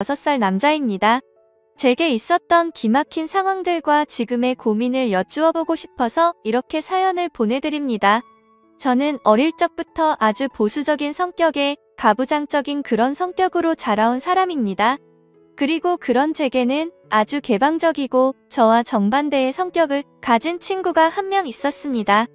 6살 남자입니다. 제게 있었던 기막힌 상황들과 지금의 고민을 여쭈어보고 싶어서 이렇게 사연을 보내드립니다. 저는 어릴 적부터 아주 보수적인 성격에 가부장적인 그런 성격으로 자라온 사람입니다. 그리고 그런 제게는 아주 개방적이고 저와 정반대의 성격을 가진 친구가 한 명 있었습니다.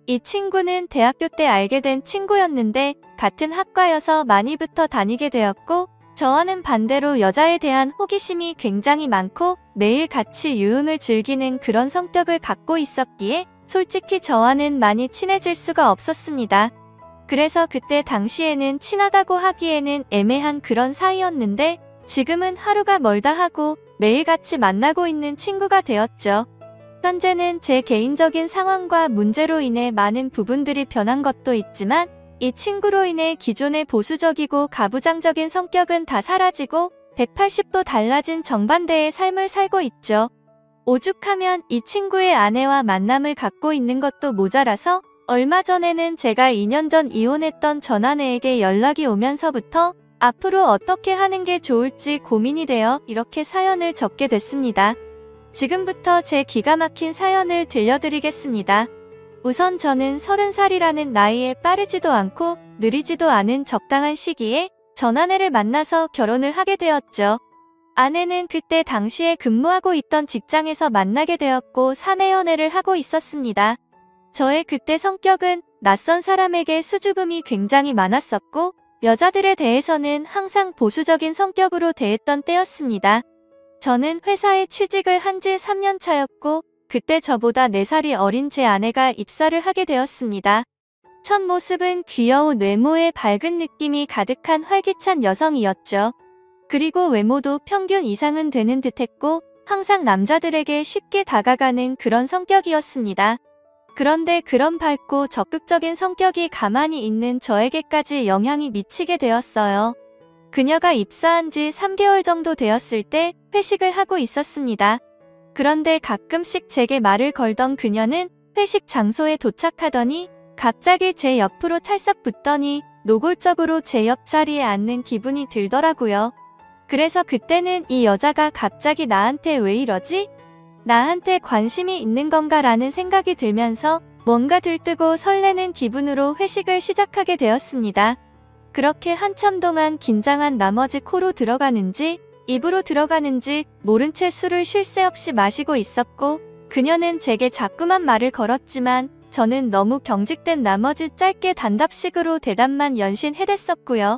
이 친구는 대학교 때 알게 된 친구였는데 같은 학과여서 많이 붙어 다니게 되었고 저와는 반대로 여자에 대한 호기심이 굉장히 많고 매일 같이 유흥을 즐기는 그런 성격을 갖고 있었기에 솔직히 저와는 많이 친해질 수가 없었습니다. 그래서 그때 당시에는 친하다고 하기에는 애매한 그런 사이였는데 지금은 하루가 멀다 하고 매일 같이 만나고 있는 친구가 되었죠. 현재는 제 개인적인 상황과 문제로 인해 많은 부분들이 변한 것도 있지만 이 친구로 인해 기존의 보수적이고 가부장적인 성격은 다 사라지고 180도 달라진 정반대의 삶을 살고 있죠. 오죽하면 이 친구의 아내와 만남을 갖고 있는 것도 모자라서 얼마 전에는 제가 2년 전 이혼했던 전 아내에게 연락이 오면서부터 앞으로 어떻게 하는 게 좋을지 고민이 되어 이렇게 사연을 적게 됐습니다. 지금부터 제 기가 막힌 사연을 들려드리겠습니다. 우선 저는 30살이라는 나이에 빠르지도 않고 느리지도 않은 적당한 시기에 전 아내를 만나서 결혼을 하게 되었죠. 아내는 그때 당시에 근무하고 있던 직장에서 만나게 되었고 사내 연애를 하고 있었습니다. 저의 그때 성격은 낯선 사람에게 수줍음이 굉장히 많았었고 여자들에 대해서는 항상 보수적인 성격으로 대했던 때였습니다. 저는 회사에 취직을 한 지 3년 차였고 그때 저보다 4살이 어린 제 아내가 입사를 하게 되었습니다. 첫 모습은 귀여운 외모에 밝은 느낌이 가득한 활기찬 여성이었죠. 그리고 외모도 평균 이상은 되는 듯했고 항상 남자들에게 쉽게 다가가는 그런 성격이었습니다. 그런데 그런 밝고 적극적인 성격이 가만히 있는 저에게까지 영향이 미치게 되었어요. 그녀가 입사한 지 3개월 정도 되었을 때 회식을 하고 있었습니다. 그런데 가끔씩 제게 말을 걸던 그녀는 회식 장소에 도착하더니 갑자기 제 옆으로 찰싹 붙더니 노골적으로 제 옆자리에 앉는 기분이 들더라고요. 그래서 그때는 이 여자가 갑자기 나한테 왜 이러지? 나한테 관심이 있는 건가라는 생각이 들면서 뭔가 들뜨고 설레는 기분으로 회식을 시작하게 되었습니다. 그렇게 한참 동안 긴장한 나머지 코로 들어가는지 입으로 들어가는지 모른 채 술을 쉴 새 없이 마시고 있었고 그녀는 제게 자꾸만 말을 걸었지만 저는 너무 경직된 나머지 짧게 단답식으로 대답만 연신해댔었고요.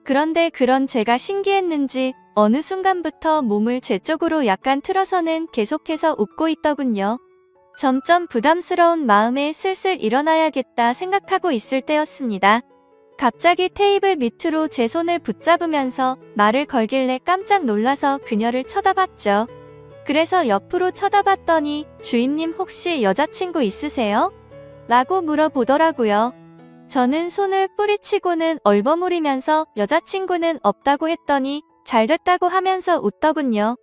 그런데 그런 제가 신기했는지 어느 순간부터 몸을 제 쪽으로 약간 틀어서는 계속해서 웃고 있더군요. 점점 부담스러운 마음에 슬슬 일어나야겠다 생각하고 있을 때였습니다. 갑자기 테이블 밑으로 제 손을 붙잡으면서 말을 걸길래 깜짝 놀라서 그녀를 쳐다봤죠. 그래서 옆으로 쳐다봤더니 주임님 혹시 여자친구 있으세요? 라고 물어보더라고요. 저는 손을 뿌리치고는 얼버무리면서 여자친구는 없다고 했더니 잘 됐다고 하면서 웃더군요.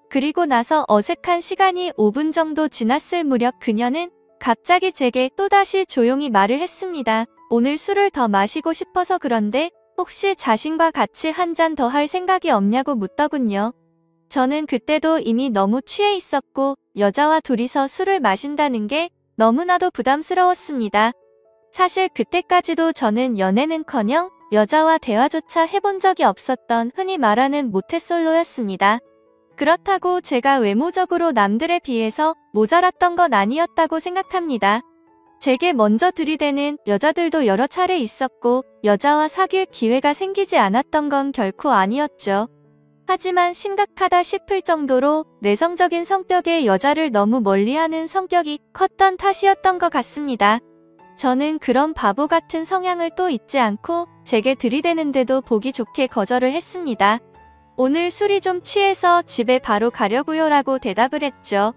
그리고 나서 어색한 시간이 5분 정도 지났을 무렵 그녀는 갑자기 제게 또다시 조용히 말을 했습니다. 오늘 술을 더 마시고 싶어서 그런데 혹시 자신과 같이 한 잔 더 할 생각이 없냐고 묻더군요. 저는 그때도 이미 너무 취해 있었고 여자와 둘이서 술을 마신다는 게 너무나도 부담스러웠습니다. 사실 그때까지도 저는 연애는커녕 여자와 대화조차 해본 적이 없었던 흔히 말하는 모태솔로였습니다. 그렇다고 제가 외모적으로 남들에 비해서 모자랐던 건 아니었다고 생각합니다. 제게 먼저 들이대는 여자들도 여러 차례 있었고 여자와 사귈 기회가 생기지 않았던 건 결코 아니었죠. 하지만 심각하다 싶을 정도로 내성적인 성격의 여자를 너무 멀리하는 성격이 컸던 탓이었던 것 같습니다. 저는 그런 바보 같은 성향을 또 잊지 않고 제게 들이대는데도 보기 좋게 거절을 했습니다. 오늘 술이 좀 취해서 집에 바로 가려고요 라고 대답을 했죠.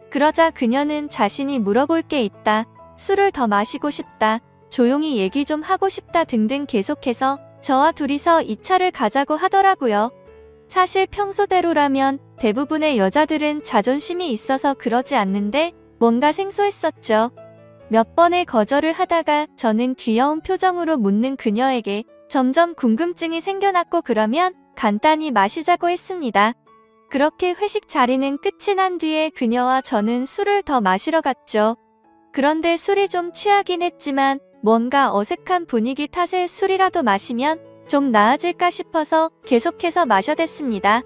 그러자 그녀는 자신이 물어볼 게 있다. 술을 더 마시고 싶다. 조용히 얘기 좀 하고 싶다 등등 계속해서 저와 둘이서 2차를 가자고 하더라고요. 사실 평소대로라면 대부분의 여자들은 자존심이 있어서 그러지 않는데 뭔가 생소했었죠. 몇 번의 거절을 하다가 저는 귀여운 표정으로 묻는 그녀에게 점점 궁금증이 생겨났고 그러면 간단히 마시자고 했습니다. 그렇게 회식 자리는 끝이 난 뒤에 그녀와 저는 술을 더 마시러 갔죠. 그런데 술이 좀 취하긴 했지만 뭔가 어색한 분위기 탓에 술이라도 마시면 좀 나아질까 싶어서 계속해서 마셔댔습니다.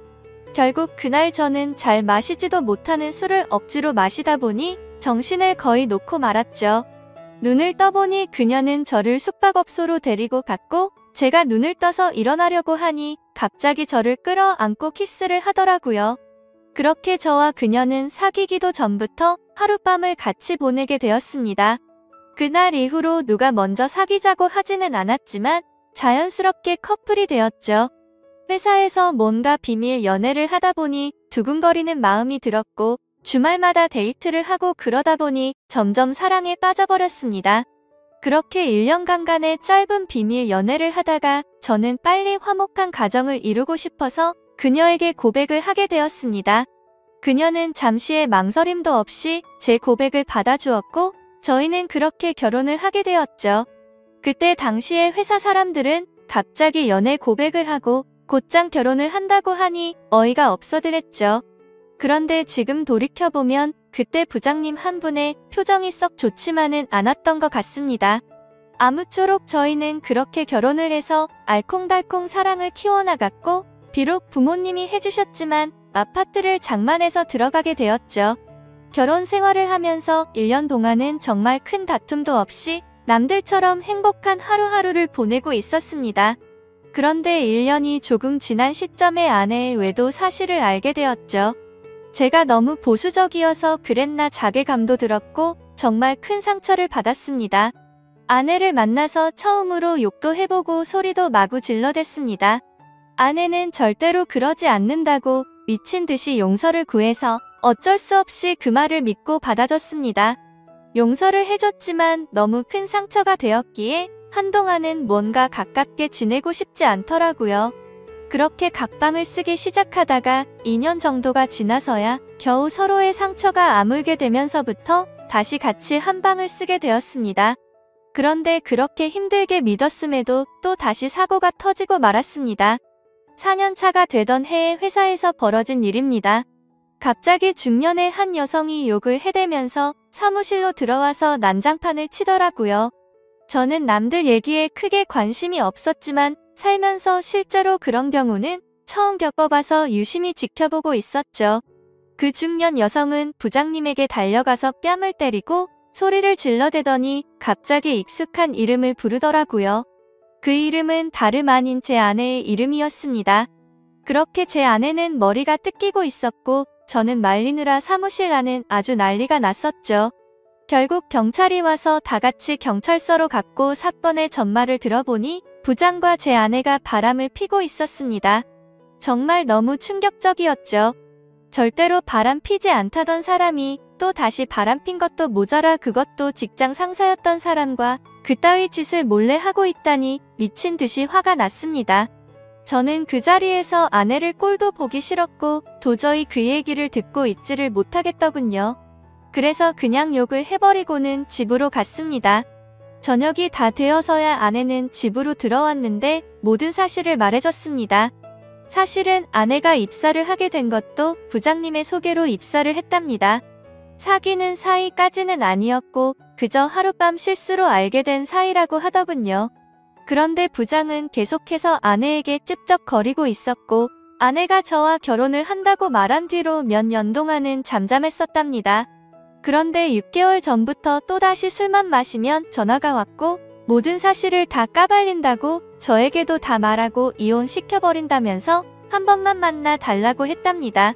결국 그날 저는 잘 마시지도 못하는 술을 억지로 마시다 보니 정신을 거의 놓고 말았죠. 눈을 떠보니 그녀는 저를 숙박업소로 데리고 갔고 제가 눈을 떠서 일어나려고 하니 갑자기 저를 끌어안고 키스를 하더라고요. 그렇게 저와 그녀는 사귀기도 전부터 하룻밤을 같이 보내게 되었습니다. 그날 이후로 누가 먼저 사귀자고 하지는 않았지만 자연스럽게 커플이 되었죠. 회사에서 뭔가 비밀 연애를 하다 보니 두근거리는 마음이 들었고 주말마다 데이트를 하고 그러다 보니 점점 사랑에 빠져버렸습니다. 그렇게 1년간의 짧은 비밀 연애를 하다가 저는 빨리 화목한 가정을 이루고 싶어서 그녀에게 고백을 하게 되었습니다. 그녀는 잠시의 망설임도 없이 제 고백을 받아주었고 저희는 그렇게 결혼을 하게 되었죠. 그때 당시에 회사 사람들은 갑자기 연애 고백을 하고 곧장 결혼을 한다고 하니 어이가 없어들 했죠. 그런데 지금 돌이켜보면 그때 부장님 한 분의 표정이 썩 좋지만은 않았던 것 같습니다. 아무쪼록 저희는 그렇게 결혼을 해서 알콩달콩 사랑을 키워나갔고 비록 부모님이 해주셨지만 아파트를 장만해서 들어가게 되었죠. 결혼 생활을 하면서 1년 동안은 정말 큰 다툼도 없이 남들처럼 행복한 하루하루를 보내고 있었습니다. 그런데 1년이 조금 지난 시점에 아내의 외도 사실을 알게 되었죠. 제가 너무 보수적이어서 그랬나 자괴감도 들었고 정말 큰 상처를 받았습니다. 아내를 만나서 처음으로 욕도 해보고 소리도 마구 질러댔습니다. 아내는 절대로 그러지 않는다고 미친 듯이 용서를 구해서 어쩔 수 없이 그 말을 믿고 받아줬습니다. 용서를 해줬지만 너무 큰 상처가 되었기에 한동안은 뭔가 가깝게 지내고 싶지 않더라고요. 그렇게 각방을 쓰기 시작하다가 2년 정도가 지나서야 겨우 서로의 상처가 아물게 되면서부터 다시 같이 한 방을 쓰게 되었습니다. 그런데 그렇게 힘들게 믿었음에도 또 다시 사고가 터지고 말았습니다. 4년차가 되던 해에 회사에서 벌어진 일입니다. 갑자기 중년의 한 여성이 욕을 해대면서 사무실로 들어와서 난장판을 치더라고요. 저는 남들 얘기에 크게 관심이 없었지만 살면서 실제로 그런 경우는 처음 겪어봐서 유심히 지켜보고 있었죠. 그 중년 여성은 부장님에게 달려가서 뺨을 때리고 소리를 질러대더니 갑자기 익숙한 이름을 부르더라고요. 그 이름은 다름 아닌 제 아내의 이름이었습니다. 그렇게 제 아내는 머리가 뜯기고 있었고 저는 말리느라 사무실 안은 아주 난리가 났었죠. 결국 경찰이 와서 다 같이 경찰서로 갔고 사건의 전말을 들어보니 부장과 제 아내가 바람을 피고 있었습니다. 정말 너무 충격적이었죠. 절대로 바람 피지 않다던 사람이 또 다시 바람 핀 것도 모자라 그것도 직장 상사였던 사람과 그따위 짓을 몰래 하고 있다니 미친 듯이 화가 났습니다. 저는 그 자리에서 아내를 꼴도 보기 싫었고 도저히 그 얘기를 듣고 있지를 못하겠더군요. 그래서 그냥 욕을 해버리고는 집으로 갔습니다. 저녁이 다 되어서야 아내는 집으로 들어왔는데 모든 사실을 말해줬습니다. 사실은 아내가 입사를 하게 된 것도 부장님의 소개로 입사를 했답니다. 사귀는 사이까지는 아니었고 그저 하룻밤 실수로 알게 된 사이라고 하더군요. 그런데 부장은 계속해서 아내에게 찝쩍거리고 있었고 아내가 저와 결혼을 한다고 말한 뒤로 몇 년 동안은 잠잠했었답니다. 그런데 6개월 전부터 또다시 술만 마시면 전화가 왔고 모든 사실을 다 까발린다고 저에게도 다 말하고 이혼시켜버린다면서 한 번만 만나 달라고 했답니다.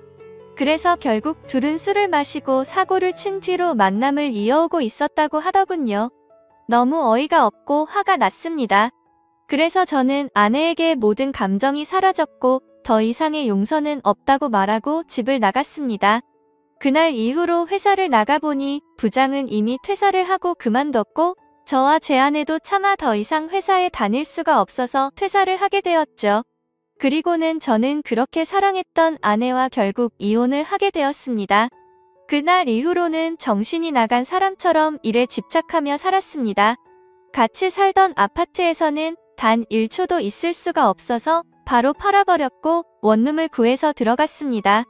그래서 결국 둘은 술을 마시고 사고를 친 뒤로 만남을 이어오고 있었다고 하더군요. 너무 어이가 없고 화가 났습니다. 그래서 저는 아내에게 모든 감정이 사라졌고 더 이상의 용서는 없다고 말하고 집을 나갔습니다. 그날 이후로 회사를 나가보니 부장은 이미 퇴사를 하고 그만뒀고 저와 제 아내도 차마 더 이상 회사에 다닐 수가 없어서 퇴사를 하게 되었죠. 그리고는 저는 그렇게 사랑했던 아내와 결국 이혼을 하게 되었습니다. 그날 이후로는 정신이 나간 사람처럼 일에 집착하며 살았습니다. 같이 살던 아파트에서는 단 1초도 있을 수가 없어서 바로 팔아버렸고 원룸을 구해서 들어갔습니다.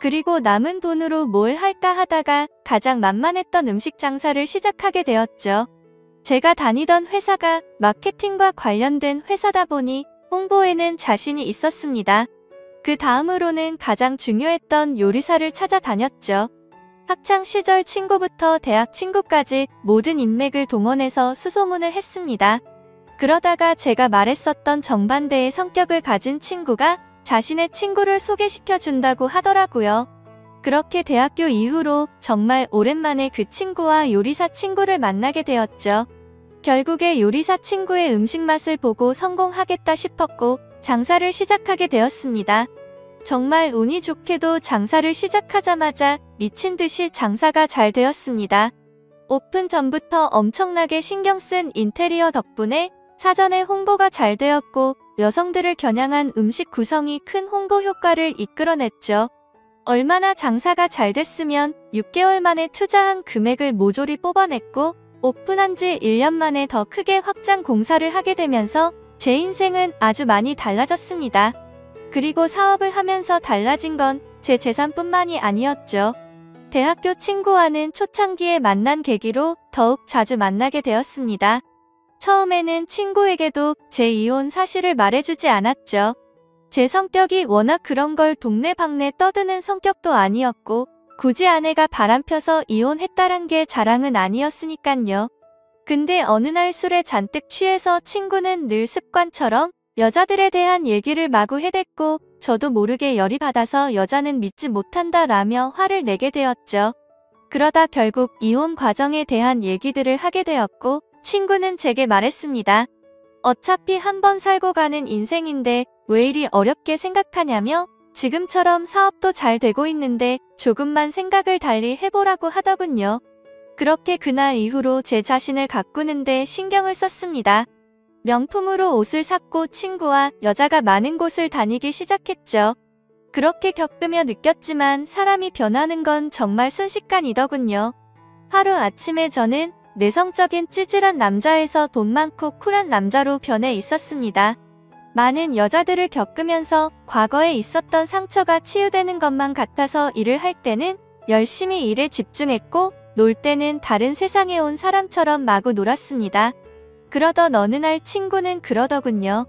그리고 남은 돈으로 뭘 할까 하다가 가장 만만했던 음식 장사를 시작하게 되었죠. 제가 다니던 회사가 마케팅과 관련된 회사다 보니 홍보에는 자신이 있었습니다. 그 다음으로는 가장 중요했던 요리사를 찾아다녔죠. 학창 시절 친구부터 대학 친구까지 모든 인맥을 동원해서 수소문을 했습니다. 그러다가 제가 말했었던 정반대의 성격을 가진 친구가 자신의 친구를 소개시켜준다고 하더라고요. 그렇게 대학교 이후로 정말 오랜만에 그 친구와 요리사 친구를 만나게 되었죠. 결국에 요리사 친구의 음식 맛을 보고 성공하겠다 싶었고 장사를 시작하게 되었습니다. 정말 운이 좋게도 장사를 시작하자마자 미친 듯이 장사가 잘 되었습니다. 오픈 전부터 엄청나게 신경 쓴 인테리어 덕분에 사전에 홍보가 잘 되었고 여성들을 겨냥한 음식 구성이 큰 홍보 효과를 이끌어냈죠. 얼마나 장사가 잘 됐으면 6개월 만에 투자한 금액을 모조리 뽑아냈고 오픈한 지 1년 만에 더 크게 확장 공사를 하게 되면서 제 인생은 아주 많이 달라졌습니다. 그리고 사업을 하면서 달라진 건 제 재산뿐만이 아니었죠. 대학교 친구와는 초창기에 만난 계기로 더욱 자주 만나게 되었습니다. 처음에는 친구에게도 제 이혼 사실을 말해주지 않았죠. 제 성격이 워낙 그런 걸 동네방네 떠드는 성격도 아니었고 굳이 아내가 바람펴서 이혼했다란 게 자랑은 아니었으니깐요. 근데 어느 날 술에 잔뜩 취해서 친구는 늘 습관처럼 여자들에 대한 얘기를 마구 해댔고 저도 모르게 열이 받아서 여자는 믿지 못한다 라며 화를 내게 되었죠. 그러다 결국 이혼 과정에 대한 얘기들을 하게 되었고 친구는 제게 말했습니다. 어차피 한 번 살고 가는 인생인데 왜 이리 어렵게 생각하냐며 지금처럼 사업도 잘 되고 있는데 조금만 생각을 달리 해보라고 하더군요. 그렇게 그날 이후로 제 자신을 가꾸는데 신경을 썼습니다. 명품으로 옷을 샀고 친구와 여자가 많은 곳을 다니기 시작했죠. 그렇게 겪으며 느꼈지만 사람이 변하는 건 정말 순식간이더군요. 하루아침에 저는 내성적인 찌질한 남자에서 돈 많고 쿨한 남자로 변해 있었습니다. 많은 여자들을 겪으면서 과거에 있었던 상처가 치유되는 것만 같아서 일을 할 때는 열심히 일에 집중했고 놀 때는 다른 세상에 온 사람처럼 마구 놀았습니다. 그러던 어느 날 친구는 그러더군요.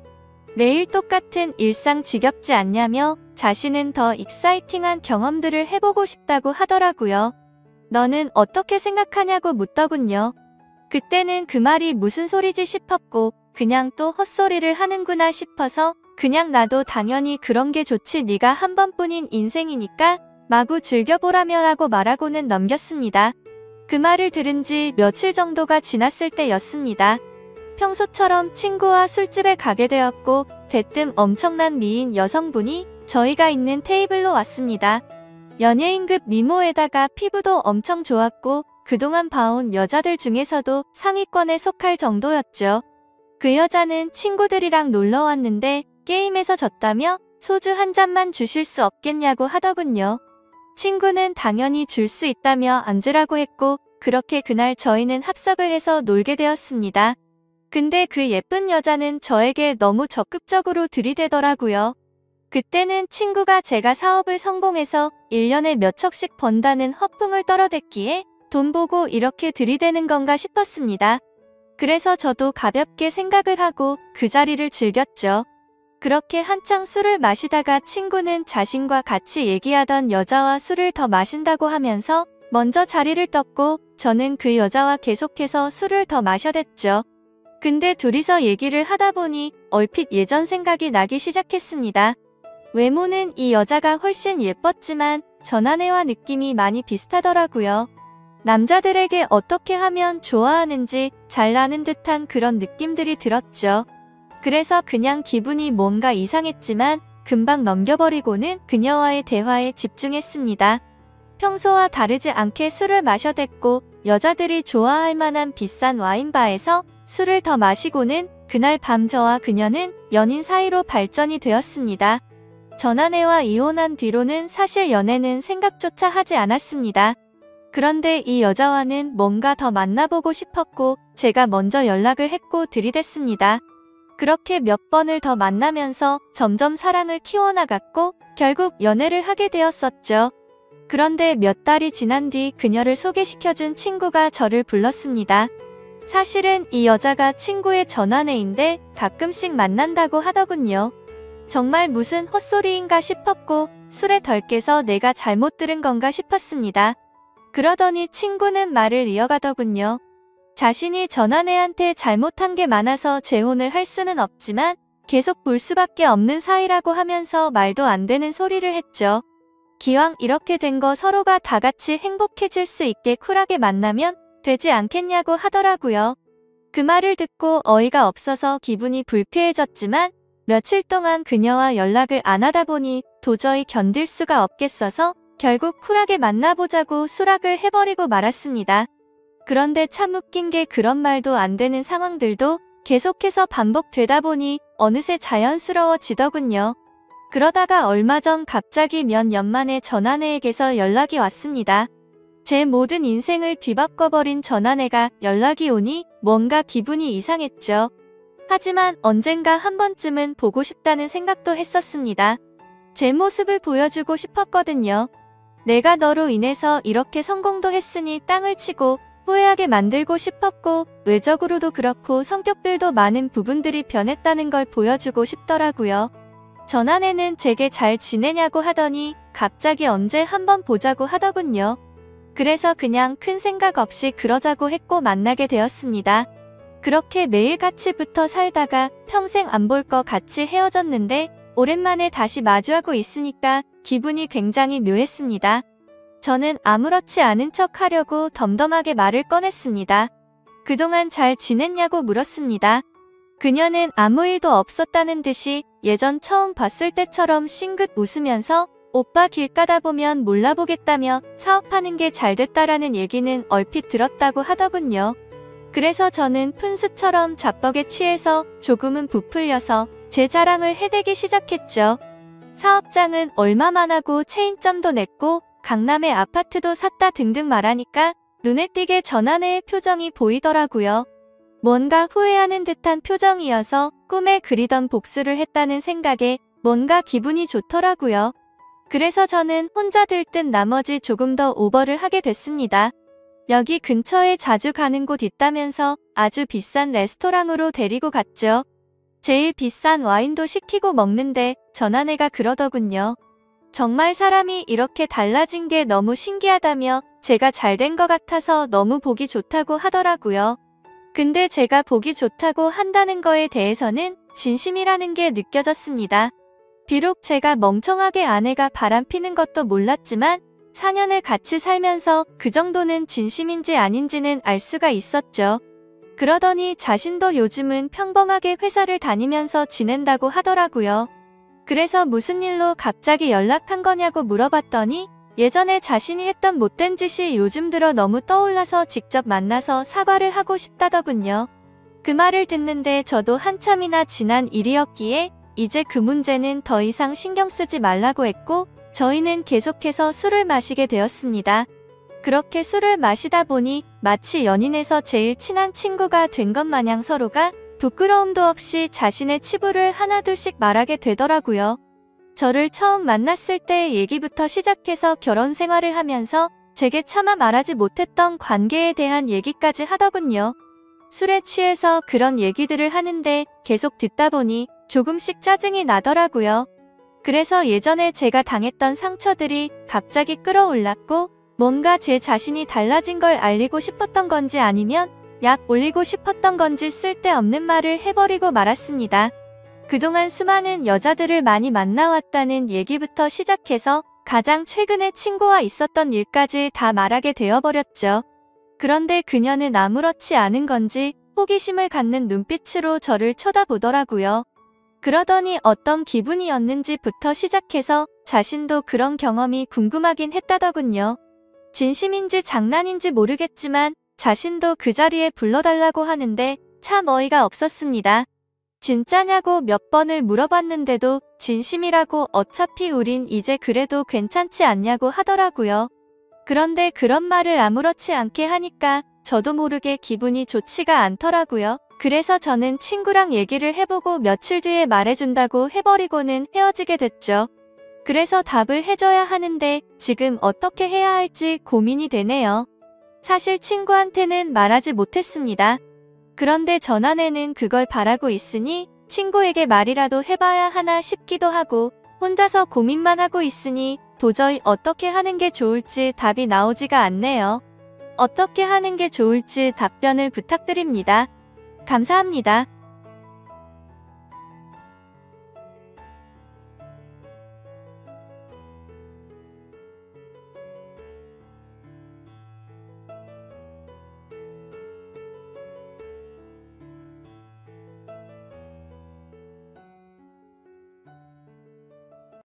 매일 똑같은 일상 지겹지 않냐며 자신은 더 익사이팅한 경험들을 해보고 싶다고 하더라고요. 너는 어떻게 생각하냐고 묻더군요. 그때는 그 말이 무슨 소리지 싶었고 그냥 또 헛소리를 하는구나 싶어서 그냥 나도 당연히 그런 게 좋지 네가 한 번뿐인 인생이니까 마구 즐겨보라며 라고 말하고는 넘겼습니다. 그 말을 들은 지 며칠 정도가 지났을 때였습니다. 평소처럼 친구와 술집에 가게 되었고 대뜸 엄청난 미인 여성분이 저희가 있는 테이블로 왔습니다. 연예인급 미모에다가 피부도 엄청 좋았고 그동안 봐온 여자들 중에서도 상위권에 속할 정도였죠. 그 여자는 친구들이랑 놀러 왔는데 게임에서 졌다며 소주 한 잔만 주실 수 없겠냐고 하더군요. 친구는 당연히 줄 수 있다며 앉으라고 했고 그렇게 그날 저희는 합석을 해서 놀게 되었습니다. 근데 그 예쁜 여자는 저에게 너무 적극적으로 들이대더라고요. 그때는 친구가 제가 사업을 성공해서 1년에 몇 척씩 번다는 허풍을 떨어댔기에 돈 보고 이렇게 들이대는 건가 싶었습니다. 그래서 저도 가볍게 생각을 하고 그 자리를 즐겼죠. 그렇게 한창 술을 마시다가 친구는 자신과 같이 얘기하던 여자와 술을 더 마신다고 하면서 먼저 자리를 떴고 저는 그 여자와 계속해서 술을 더 마셔댔죠. 근데 둘이서 얘기를 하다 보니 얼핏 예전 생각이 나기 시작했습니다. 외모는 이 여자가 훨씬 예뻤지만 전 아내와 느낌이 많이 비슷하더라고요. 남자들에게 어떻게 하면 좋아하는지 잘 아는 듯한 그런 느낌들이 들었죠. 그래서 그냥 기분이 뭔가 이상했지만 금방 넘겨버리고는 그녀와의 대화에 집중했습니다. 평소와 다르지 않게 술을 마셔댔고 여자들이 좋아할 만한 비싼 와인바에서 술을 더 마시고는 그날 밤 저와 그녀는 연인 사이로 발전이 되었습니다. 전 아내와 이혼한 뒤로는 사실 연애는 생각조차 하지 않았습니다. 그런데 이 여자와는 뭔가 더 만나보고 싶었고 제가 먼저 연락을 했고 들이댔습니다. 그렇게 몇 번을 더 만나면서 점점 사랑을 키워나갔고 결국 연애를 하게 되었었죠. 그런데 몇 달이 지난 뒤 그녀를 소개시켜준 친구가 저를 불렀습니다. 사실은 이 여자가 친구의 전화내인데 가끔씩 만난다고 하더군요. 정말 무슨 헛소리인가 싶었고 술에 덜 깨서 내가 잘못 들은 건가 싶었습니다. 그러더니 친구는 말을 이어가더군요. 자신이 전화내한테 잘못한 게 많아서 재혼을 할 수는 없지만 계속 볼 수밖에 없는 사이라고 하면서 말도 안 되는 소리를 했죠. 기왕 이렇게 된 거 서로가 다 같이 행복해질 수 있게 쿨하게 만나면 되지 않겠냐고 하더라고요. 그 말을 듣고 어이가 없어서 기분이 불쾌해졌지만 며칠 동안 그녀와 연락을 안 하다 보니 도저히 견딜 수가 없겠어서 결국 쿨하게 만나보자고 수락을 해버리고 말았습니다. 그런데 참 웃긴 게 그런 말도 안 되는 상황들도 계속해서 반복되다 보니 어느새 자연스러워지더군요. 그러다가 얼마 전 갑자기 몇 년 만에 전아내에게서 연락이 왔습니다. 제 모든 인생을 뒤바꿔버린 전아내가 연락이 오니 뭔가 기분이 이상했죠. 하지만 언젠가 한 번쯤은 보고 싶다는 생각도 했었습니다. 제 모습을 보여주고 싶었거든요. 내가 너로 인해서 이렇게 성공도 했으니 땅을 치고 후회하게 만들고 싶었고 외적으로도 그렇고 성격들도 많은 부분들이 변했다는 걸 보여주고 싶더라고요. 전아내는 제게 잘 지내냐고 하더니 갑자기 언제 한번 보자고 하더군요. 그래서 그냥 큰 생각 없이 그러자고 했고 만나게 되었습니다. 그렇게 매일 같이 붙어 살다가 평생 안 볼 거 같이 헤어졌는데 오랜만에 다시 마주하고 있으니까 기분이 굉장히 묘했습니다. 저는 아무렇지 않은 척 하려고 덤덤하게 말을 꺼냈습니다. 그동안 잘 지냈냐고 물었습니다. 그녀는 아무 일도 없었다는 듯이 예전 처음 봤을 때처럼 싱긋 웃으면서 오빠 길 가다 보면 몰라보겠다며 사업하는 게 잘 됐다라는 얘기는 얼핏 들었다고 하더군요. 그래서 저는 푼수처럼 자뻑에 취해서 조금은 부풀려서 제 자랑을 해대기 시작했죠. 사업장은 얼마만 하고 체인점도 냈고 강남에 아파트도 샀다 등등 말하니까 눈에 띄게 전아내의 표정이 보이더라고요. 뭔가 후회하는 듯한 표정이어서 꿈에 그리던 복수를 했다는 생각에 뭔가 기분이 좋더라고요. 그래서 저는 혼자 들뜬 나머지 조금 더 오버를 하게 됐습니다. 여기 근처에 자주 가는 곳 있다면서 아주 비싼 레스토랑으로 데리고 갔죠. 제일 비싼 와인도 시키고 먹는데 전아내가 그러더군요. 정말 사람이 이렇게 달라진 게 너무 신기하다며 제가 잘된 것 같아서 너무 보기 좋다고 하더라고요. 근데 제가 보기 좋다고 한다는 거에 대해서는 진심이라는 게 느껴졌습니다. 비록 제가 멍청하게 아내가 바람피는 것도 몰랐지만 4년을 같이 살면서 그 정도는 진심인지 아닌지는 알 수가 있었죠. 그러더니 자신도 요즘은 평범하게 회사를 다니면서 지낸다고 하더라고요. 그래서 무슨 일로 갑자기 연락한 거냐고 물어봤더니 예전에 자신이 했던 못된 짓이 요즘 들어 너무 떠올라서 직접 만나서 사과를 하고 싶다더군요. 그 말을 듣는데 저도 한참이나 지난 일이었기에 이제 그 문제는 더 이상 신경 쓰지 말라고 했고 저희는 계속해서 술을 마시게 되었습니다. 그렇게 술을 마시다 보니 마치 연인에서 제일 친한 친구가 된 것 마냥 서로가 부끄러움도 없이 자신의 치부를 하나둘씩 말하게 되더라고요. 저를 처음 만났을 때의 얘기부터 시작해서 결혼 생활을 하면서 제게 차마 말하지 못했던 관계에 대한 얘기까지 하더군요. 술에 취해서 그런 얘기들을 하는데 계속 듣다 보니 조금씩 짜증이 나더라고요. 그래서 예전에 제가 당했던 상처들이 갑자기 끌어올랐고 뭔가 제 자신이 달라진 걸 알리고 싶었던 건지 아니면 약 올리고 싶었던 건지 쓸데없는 말을 해버리고 말았습니다. 그동안 수많은 여자들을 많이 만나왔다는 얘기부터 시작해서 가장 최근에 친구와 있었던 일까지 다 말하게 되어버렸죠. 그런데 그녀는 아무렇지 않은 건지 호기심을 갖는 눈빛으로 저를 쳐다보더라고요. 그러더니 어떤 기분이었는지부터 시작해서 자신도 그런 경험이 궁금하긴 했다더군요. 진심인지 장난인지 모르겠지만 자신도 그 자리에 불러달라고 하는데 참 어이가 없었습니다. 진짜냐고 몇 번을 물어봤는데도 진심이라고 어차피 우린 이제 그래도 괜찮지 않냐고 하더라고요. 그런데 그런 말을 아무렇지 않게 하니까 저도 모르게 기분이 좋지가 않더라고요. 그래서 저는 친구랑 얘기를 해보고 며칠 뒤에 말해준다고 해버리고는 헤어지게 됐죠. 그래서 답을 해줘야 하는데 지금 어떻게 해야 할지 고민이 되네요. 사실 친구한테는 말하지 못했습니다. 그런데 전화내는 그걸 바라고 있으니 친구에게 말이라도 해봐야 하나 싶기도 하고 혼자서 고민만 하고 있으니 도저히 어떻게 하는 게 좋을지 답이 나오지가 않네요. 어떻게 하는 게 좋을지 답변을 부탁드립니다. 감사합니다.